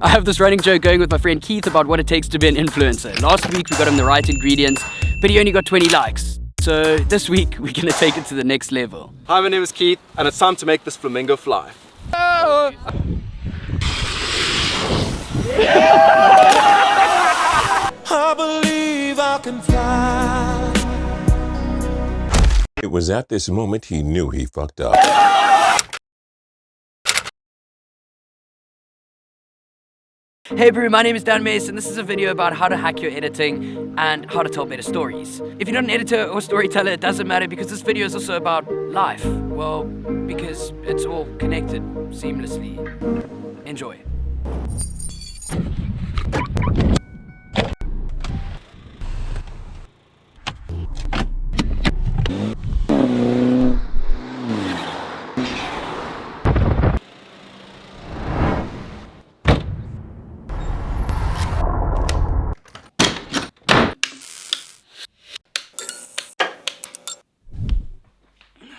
I have this running joke going with my friend Keith about what it takes to be an influencer. Last week we got him the right ingredients, but he only got 20 likes. So this week we're gonna take it to the next level. Hi, my name is Keith, and it's time to make this flamingo fly. Oh. I believe I can fly. It was at this moment he knew he fucked up. Hey bro, my name is Dan Mace and this is a video about how to hack your editing and how to tell better stories. If you're not an editor or storyteller, it doesn't matter because this video is also about life. Well, because it's all connected seamlessly. Enjoy.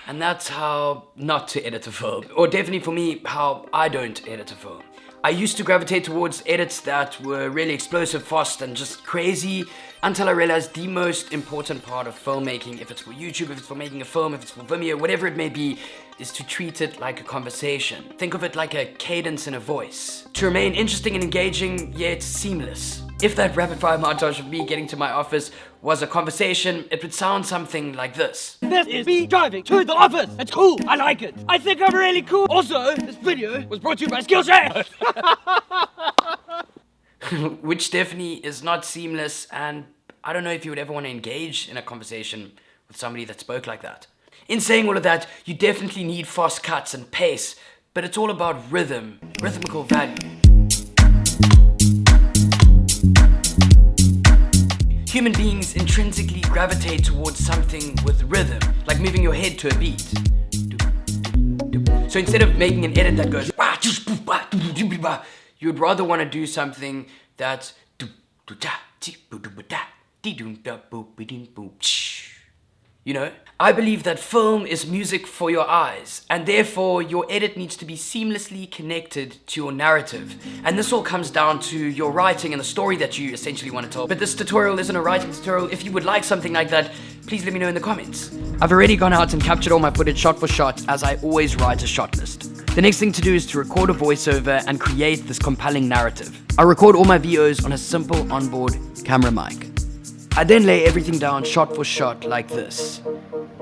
And that's how not to edit a film. Or definitely for me, how I don't edit a film. I used to gravitate towards edits that were really explosive, fast, and just crazy until I realized the most important part of filmmaking, if it's for YouTube, if it's for making a film, if it's for Vimeo, whatever it may be, is to treat it like a conversation. Think of it like a cadence in a voice. To remain interesting and engaging, yet seamless. If that rapid fire montage of me getting to my office was a conversation, it would sound something like this. This is me driving to the office. It's cool. I like it. I think I'm really cool. Also, this video was brought to you by Skillshare. Which definitely is not seamless, and I don't know if you would ever want to engage in a conversation with somebody that spoke like that. In saying all of that, you definitely need fast cuts and pace, but it's all about rhythm, rhythmical value. Human beings intrinsically gravitate towards something with rhythm, like moving your head to a beat. So instead of making an edit that goes, you would rather want to do something that's, you know? I believe that film is music for your eyes, and therefore your edit needs to be seamlessly connected to your narrative. And this all comes down to your writing and the story that you essentially want to tell. But this tutorial isn't a writing tutorial. If you would like something like that, please let me know in the comments. I've already gone out and captured all my footage shot for shot, as I always write a shot list. The next thing to do is to record a voiceover and create this compelling narrative. I record all my VOs on a simple onboard camera mic. I then lay everything down shot for shot like this,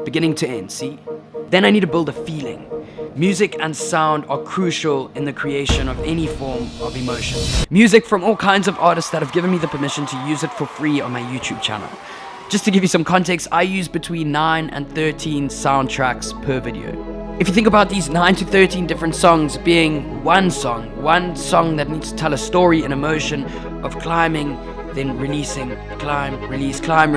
beginning to end, see? Then I need to build a feeling. Music and sound are crucial in the creation of any form of emotion. Music from all kinds of artists that have given me the permission to use it for free on my YouTube channel. Just to give you some context, I use between 9 and 13 soundtracks per video. If you think about these 9 to 13 different songs being one song that needs to tell a story and emotion of climbing, then releasing, climb, release, climb,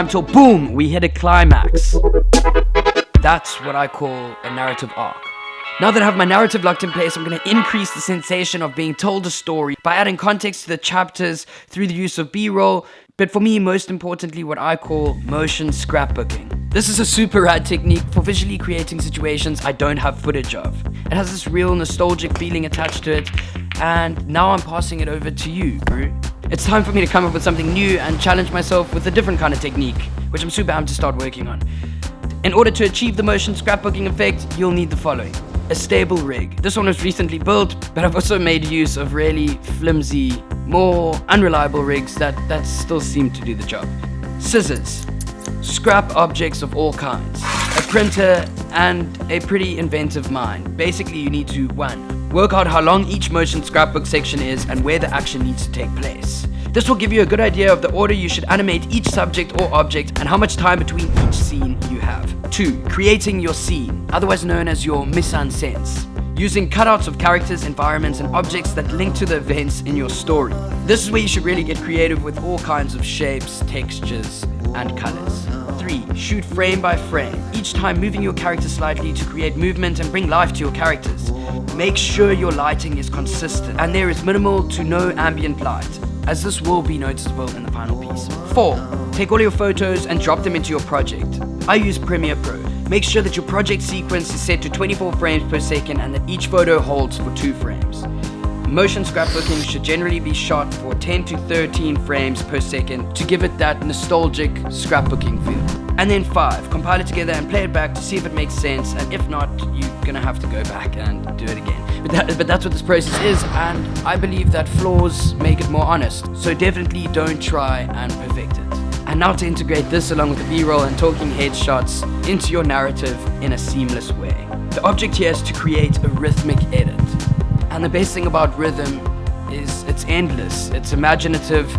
till boom, we hit a climax. That's what I call a narrative arc. Now that I have my narrative locked in place, I'm going to increase the sensation of being told a story by adding context to the chapters through the use of B-roll, but for me, most importantly, what I call motion scrapbooking. This is a super rad technique for visually creating situations I don't have footage of. It has this real nostalgic feeling attached to it, and now I'm passing it over to you, bro. It's time for me to come up with something new and challenge myself with a different kind of technique, which I'm super amped to start working on. In order to achieve the motion scrapbooking effect, you'll need the following. A stable rig. This one was recently built, but I've also made use of really flimsy, more unreliable rigs that still seem to do the job. Scissors. Scrap objects of all kinds. A printer and a pretty inventive mind. Basically, you need to 1. Work out how long each motion scrapbook section is and where the action needs to take place. This will give you a good idea of the order you should animate each subject or object and how much time between each scene you have. 2. Creating your scene, otherwise known as your mise-en-scène. Using cutouts of characters, environments, and objects that link to the events in your story. This is where you should really get creative with all kinds of shapes, textures, and colors. 3. Shoot frame by frame, each time moving your character slightly to create movement and bring life to your characters. Make sure your lighting is consistent and there is minimal to no ambient light, as this will be noticeable in the final piece. 4. Take all your photos and drop them into your project. I use Premiere Pro. Make sure that your project sequence is set to 24 frames per second and that each photo holds for 2 frames. Motion scrapbooking should generally be shot for 10 to 13 frames per second to give it that nostalgic scrapbooking feel. And then 5, compile it together and play it back to see if it makes sense, and if not, you're gonna have to go back and do it again. But that's what this process is, and I believe that flaws make it more honest, so definitely don't try and perfect it. And now to integrate this along with the B-roll and talking head shots into your narrative in a seamless way. The object here is to create a rhythmic edit. And the best thing about rhythm is it's endless, it's imaginative.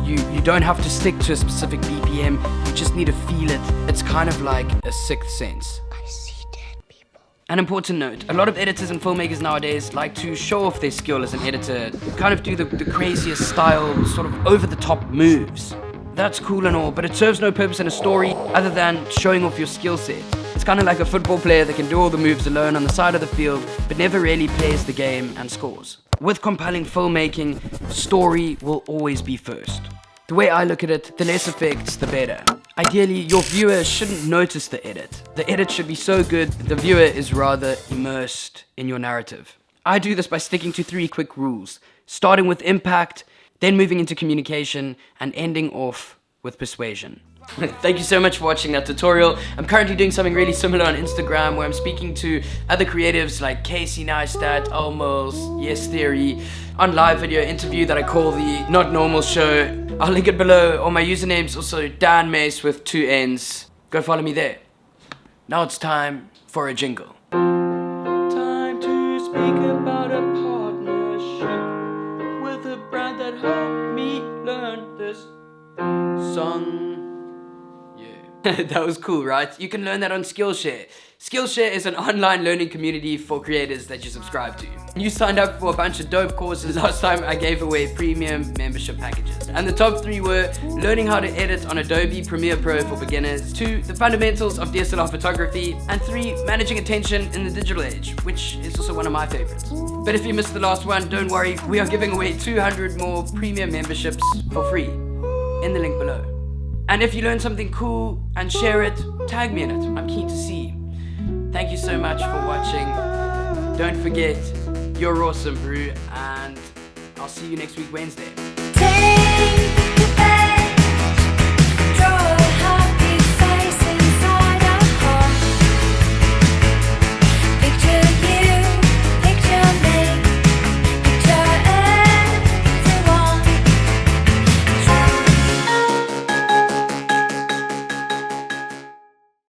You don't have to stick to a specific BPM, you just need to feel it. It's kind of like a sixth sense. I see dead people. An important note, a lot of editors and filmmakers nowadays like to show off their skill as an editor, kind of do the craziest style, sort of over-the-top moves. That's cool and all, but it serves no purpose in a story other than showing off your skill set. It's kind of like a football player that can do all the moves alone on the side of the field, but never really plays the game and scores. With compelling filmmaking, story will always be first. The way I look at it, the less effects, the better. Ideally, your viewer shouldn't notice the edit. The edit should be so good that the viewer is rather immersed in your narrative. I do this by sticking to 3 quick rules, starting with impact, then moving into communication, and ending off with persuasion. Thank you so much for watching that tutorial. I'm currently doing something really similar on Instagram where I'm speaking to other creatives like Casey Neistat, Almos, Yes Theory, on live video interview that I call the Not Normal Show. I'll link it below, or my username's also Dan Mace with 2 N's. Go follow me there. Now it's time for a jingle. Time to speak about a partnership with a brand that helped me learn this song. That was cool, right? You can learn that on Skillshare. Skillshare is an online learning community for creators that you subscribe to. You signed up for a bunch of dope courses. Last time I gave away premium membership packages. And the top 3 were learning how to edit on Adobe Premiere Pro for beginners, 2, the fundamentals of DSLR photography, and 3, managing attention in the digital age, which is also one of my favorites. But if you missed the last one, don't worry, we are giving away 200 more premium memberships for free in the link below. And if you learn something cool and share it, tag me in it. I'm keen to see. Thank you so much for watching. Don't forget, you're awesome, brew, and I'll see you next week, Wednesday.